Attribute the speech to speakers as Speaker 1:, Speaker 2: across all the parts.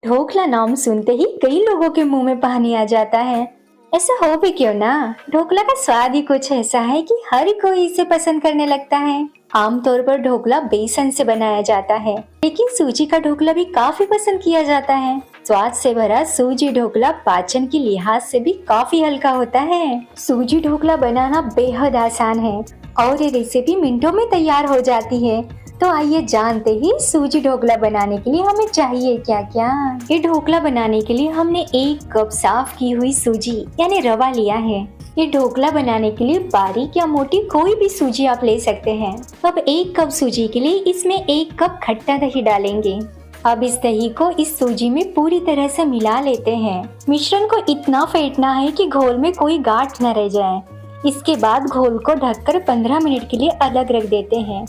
Speaker 1: ढोकला नाम सुनते ही कई लोगों के मुंह में पानी आ जाता है। ऐसा हो भी क्यों ना। ढोकला का स्वाद ही कुछ ऐसा है कि हर कोई इसे पसंद करने लगता है। आमतौर पर ढोकला बेसन से बनाया जाता है, लेकिन सूजी का ढोकला भी काफी पसंद किया जाता है। स्वाद से भरा सूजी ढोकला पाचन के लिहाज से भी काफी हल्का होता है। सूजी ढोकला बनाना बेहद आसान है और ये रेसिपी मिनटों में तैयार हो जाती है। तो आइए जानते ही सूजी ढोकला बनाने के लिए हमें चाहिए क्या क्या। ये ढोकला बनाने के लिए हमने 1 कप साफ की हुई सूजी यानी रवा लिया है। ये ढोकला बनाने के लिए बारीक या मोटी कोई भी सूजी आप ले सकते हैं। अब 1 कप सूजी के लिए इसमें 1 कप खट्टा दही डालेंगे। अब इस दही को इस सूजी में पूरी तरह से मिला लेते हैं। मिश्रण को इतना फेंटना है कि घोल में कोई गांठ न रह जाए। इसके बाद घोल को ढककर 15 मिनट के लिए अलग रख देते हैं,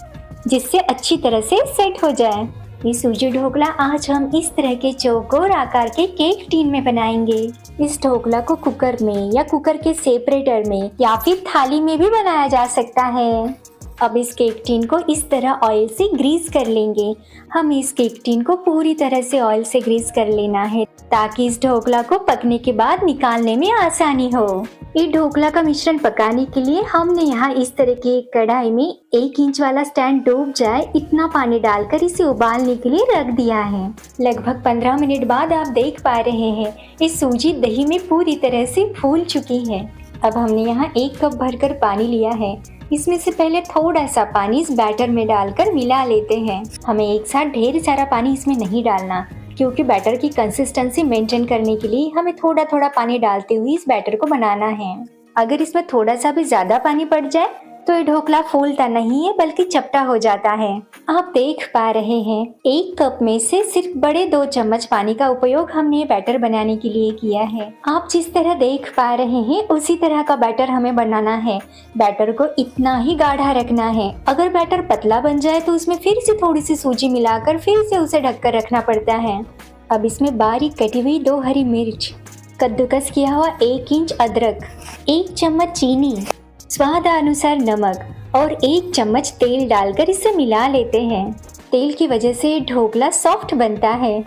Speaker 1: जिससे अच्छी तरह से सेट हो जाए। ये सूजी ढोकला आज हम इस तरह के चौकोर आकार के केक टीन में बनाएंगे। इस ढोकला को कुकर में या कुकर के सेपरेटर में या फिर थाली में भी बनाया जा सकता है। अब इस केक टीन को इस तरह ऑयल से ग्रीस कर लेंगे। हम इस केक टीन को पूरी तरह से ऑयल से ग्रीस कर लेना है, ताकि इस ढोकला को पकने के बाद निकालने में आसानी हो। ये ढोकला का मिश्रण पकाने के लिए हमने यहाँ इस तरह की एक कढ़ाई में 1 इंच वाला स्टैंड डूब जाए इतना पानी डालकर इसे उबालने के लिए रख दिया है। लगभग 15 मिनट बाद आप देख पा रहे हैं इस सूजी दही में पूरी तरह से फूल चुकी है। अब हमने यहाँ 1 कप भरकर पानी लिया है। इसमें से पहले थोड़ा सा पानी इस बैटर में डालकर मिला लेते हैं। हमें एक साथ ढेर सारा पानी इसमें नहीं डालना, क्योंकि बैटर की कंसिस्टेंसी मेंटेन करने के लिए हमें थोड़ा थोड़ा पानी डालते हुए इस बैटर को बनाना है। अगर इसमें थोड़ा सा भी ज्यादा पानी पड़ जाए तो ये ढोकला फूलता नहीं है बल्कि चपटा हो जाता है। आप देख पा रहे हैं 1 कप में से सिर्फ बड़े 2 चम्मच पानी का उपयोग हमने बैटर बनाने के लिए किया है। आप जिस तरह देख पा रहे हैं उसी तरह का बैटर हमें बनाना है। बैटर को इतना ही गाढ़ा रखना है। अगर बैटर पतला बन जाए तो उसमें फिर से थोड़ी सी सूजी मिलाकर फिर से उसे ढककर रखना पड़ता है। अब इसमें बारीक कटी हुई 2 हरी मिर्च, कद्दूकस किया हुआ 1 इंच अदरक, 1 चम्मच चीनी, स्वाद अनुसार नमक और 1 चम्मच तेल डालकर इसे मिला लेते हैं। तेल की वजह से ढोकला सॉफ्ट बनता है।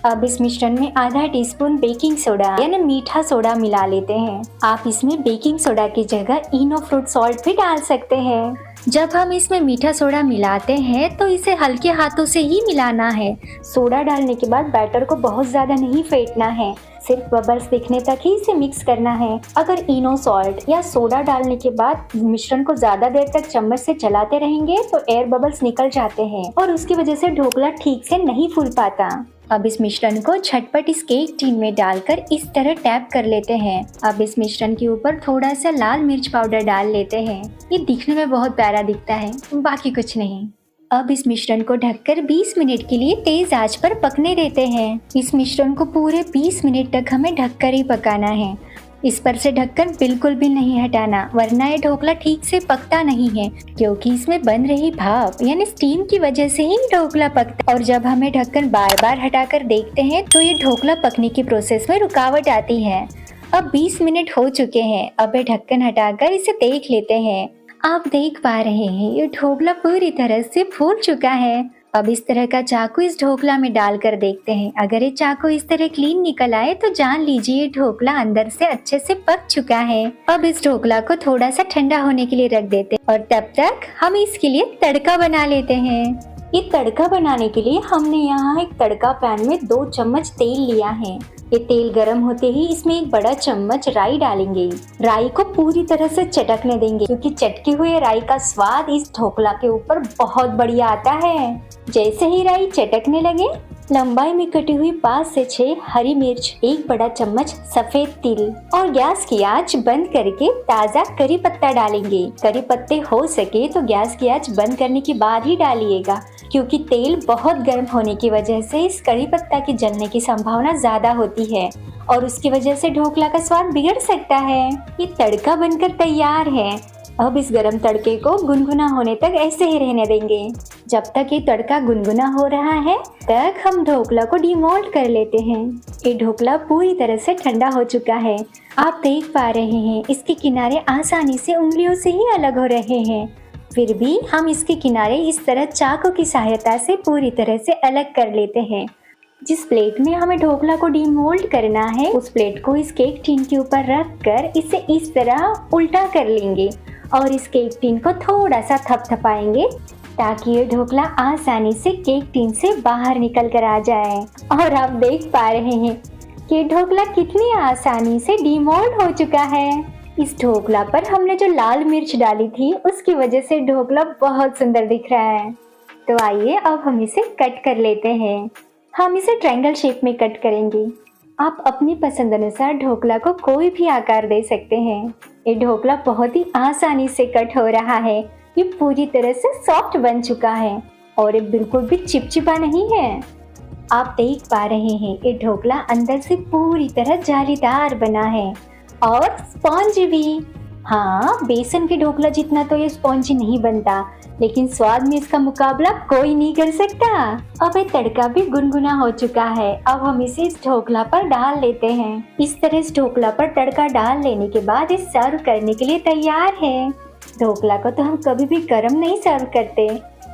Speaker 1: अब इस मिश्रण में आधा टीस्पून बेकिंग सोडा यानी मीठा सोडा मिला लेते हैं। आप इसमें बेकिंग सोडा की जगह इनो फ्रूट सॉल्ट भी डाल सकते हैं। जब हम इसमें मीठा सोडा मिलाते हैं तो इसे हल्के हाथों से ही मिलाना है। सोडा डालने के बाद बैटर को बहुत ज्यादा नहीं फेंटना है, सिर्फ बबल्स दिखने तक ही इसे मिक्स करना है। अगर इनो सॉल्ट या सोडा डालने के बाद मिश्रण को ज्यादा देर तक चम्मच से चलाते रहेंगे तो एयर बबल्स निकल जाते हैं और उसकी वजह से ढोकला ठीक से नहीं फूल पाता। अब इस मिश्रण को झटपट इस केक टीन में डालकर इस तरह टैप कर लेते हैं। अब इस मिश्रण के ऊपर थोड़ा सा लाल मिर्च पाउडर डाल लेते हैं। ये दिखने में बहुत प्यारा दिखता है, बाकी कुछ नहीं। अब इस मिश्रण को ढककर 20 मिनट के लिए तेज आंच पर पकने देते हैं। इस मिश्रण को पूरे 20 मिनट तक हमें ढककर ही पकाना है। इस पर से ढक्कन बिल्कुल भी नहीं हटाना, वरना ये ढोकला ठीक से पकता नहीं है, क्योंकि इसमें बन रही भाप यानी स्टीम की वजह से ही ढोकला पकता है। और जब हमें ढक्कन बार बार हटाकर देखते हैं तो ये ढोकला पकने की प्रोसेस में रुकावट आती है। अब 20 मिनट हो चुके हैं। अब ये ढक्कन हटाकर इसे देख लेते हैं। आप देख पा रहे हैं ये ढोकला पूरी तरह से फूल चुका है। अब इस तरह का चाकू इस ढोकला में डालकर देखते हैं। अगर ये चाकू इस तरह क्लीन निकल आए तो जान लीजिए ये ढोकला अंदर से अच्छे से पक चुका है। अब इस ढोकला को थोड़ा सा ठंडा होने के लिए रख देते हैं और तब तक हम इसके लिए तड़का बना लेते हैं। ये तड़का बनाने के लिए हमने यहाँ एक तड़का पैन में 2 चम्मच तेल लिया है। ये तेल गर्म होते ही इसमें 1 बड़ा चम्मच राई डालेंगे। राई को पूरी तरह से चटकने देंगे, क्योंकि चटके हुए राई का स्वाद इस ढोकला के ऊपर बहुत बढ़िया आता है। जैसे ही राई चटकने लगे, लंबाई में कटी हुई 5 से 6 हरी मिर्च, 1 बड़ा चम्मच सफेद तिल और गैस की आंच बंद करके ताज़ा करी पत्ता डालेंगे। करी पत्ते हो सके तो गैस की आंच बंद करने के बाद ही डालिएगा, क्योंकि तेल बहुत गर्म होने की वजह से इस करी पत्ता के जलने की संभावना ज्यादा होती है और उसकी वजह से ढोकला का स्वाद बिगड़ सकता है। ये तड़का बनकर तैयार है। अब इस गरम तड़के को गुनगुना होने तक ऐसे ही रहने देंगे। जब तक ये तड़का गुनगुना हो रहा है तक हम ढोकला को डिमोल्ड कर लेते हैं। ये ढोकला पूरी तरह से ठंडा हो चुका है। आप देख पा रहे हैं इसके किनारे आसानी से उंगलियों से ही अलग हो रहे हैं। फिर भी हम इसके किनारे इस तरह चाकू की सहायता से पूरी तरह से अलग कर लेते हैं। जिस प्लेट में हमें ढोकला को डीमोल्ड करना है उस प्लेट को इस केक टिन के ऊपर रख कर इसे इस तरह उल्टा कर लेंगे और इस केक टिन को थोड़ा सा थपथपाएंगे ताकि ये ढोकला आसानी से केक टिन से बाहर निकल कर आ जाए। और आप देख पा रहे हैं कि ढोकला कितनी आसानी से डीमोल्ड हो चुका है। इस ढोकला पर हमने जो लाल मिर्च डाली थी उसकी वजह से ढोकला बहुत सुंदर दिख रहा है। तो आइए अब हम इसे कट कर लेते हैं। हम इसे ट्रायंगल शेप में कट करेंगे। आप अपनी पसंद अनुसार ढोकला को कोई भी आकार दे सकते हैं। ये ढोकला बहुत ही आसानी से कट हो रहा है। ये पूरी तरह से सॉफ्ट बन चुका है और ये बिल्कुल भी चिपचिपा नहीं है। आप देख पा रहे हैं ये ढोकला अंदर से पूरी तरह जालीदार बना है और स्पॉन्जी भी। हाँ, बेसन के ढोकला जितना तो ये स्पॉन्जी नहीं बनता, लेकिन स्वाद में इसका मुकाबला कोई नहीं कर सकता। अब ये तड़का भी गुनगुना हो चुका है। अब हम इसे इस ढोकला पर डाल लेते हैं। इस तरह इस ढोकला पर तड़का डाल लेने के बाद ये सर्व करने के लिए तैयार है। ढोकला को तो हम कभी भी गर्म नहीं सर्व करते,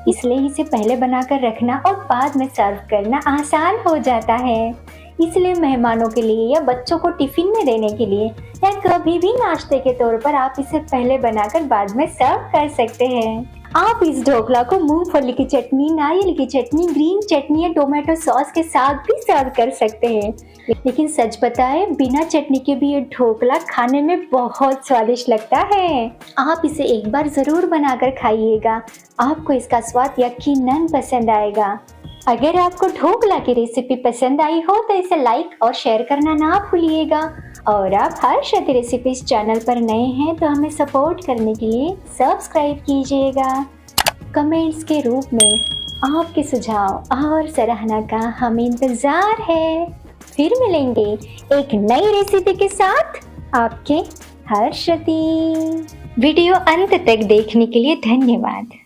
Speaker 1: इसलिए इसे पहले बनाकर रखना और बाद में सर्व करना आसान हो जाता है। इसलिए मेहमानों के लिए या बच्चों को टिफिन में देने के लिए या कभी भी नाश्ते के तौर पर आप इसे पहले बनाकर बाद में सर्व कर सकते हैं। आप इस ढोकला को मूंगफली की चटनी, नारियल की चटनी, ग्रीन चटनी या टोमेटो सॉस के साथ भी सर्व कर सकते हैं। लेकिन सच बताएं, बिना चटनी के भी ये ढोकला खाने में बहुत स्वादिष्ट लगता है। आप इसे एक बार जरूर बनाकर खाइएगा, आपको इसका स्वाद यकीनन पसंद आएगा। अगर आपको ढोकला की रेसिपी पसंद आई हो तो इसे लाइक और शेयर करना ना भूलिएगा। और आप हर्षति रेसिपीज चैनल पर नए हैं तो हमें सपोर्ट करने के लिए सब्सक्राइब कीजिएगा। कमेंट्स के रूप में आपके सुझाव और सराहना का हमें इंतज़ार है। फिर मिलेंगे एक नई रेसिपी के साथ, आपके हर्षति। वीडियो अंत तक देखने के लिए धन्यवाद।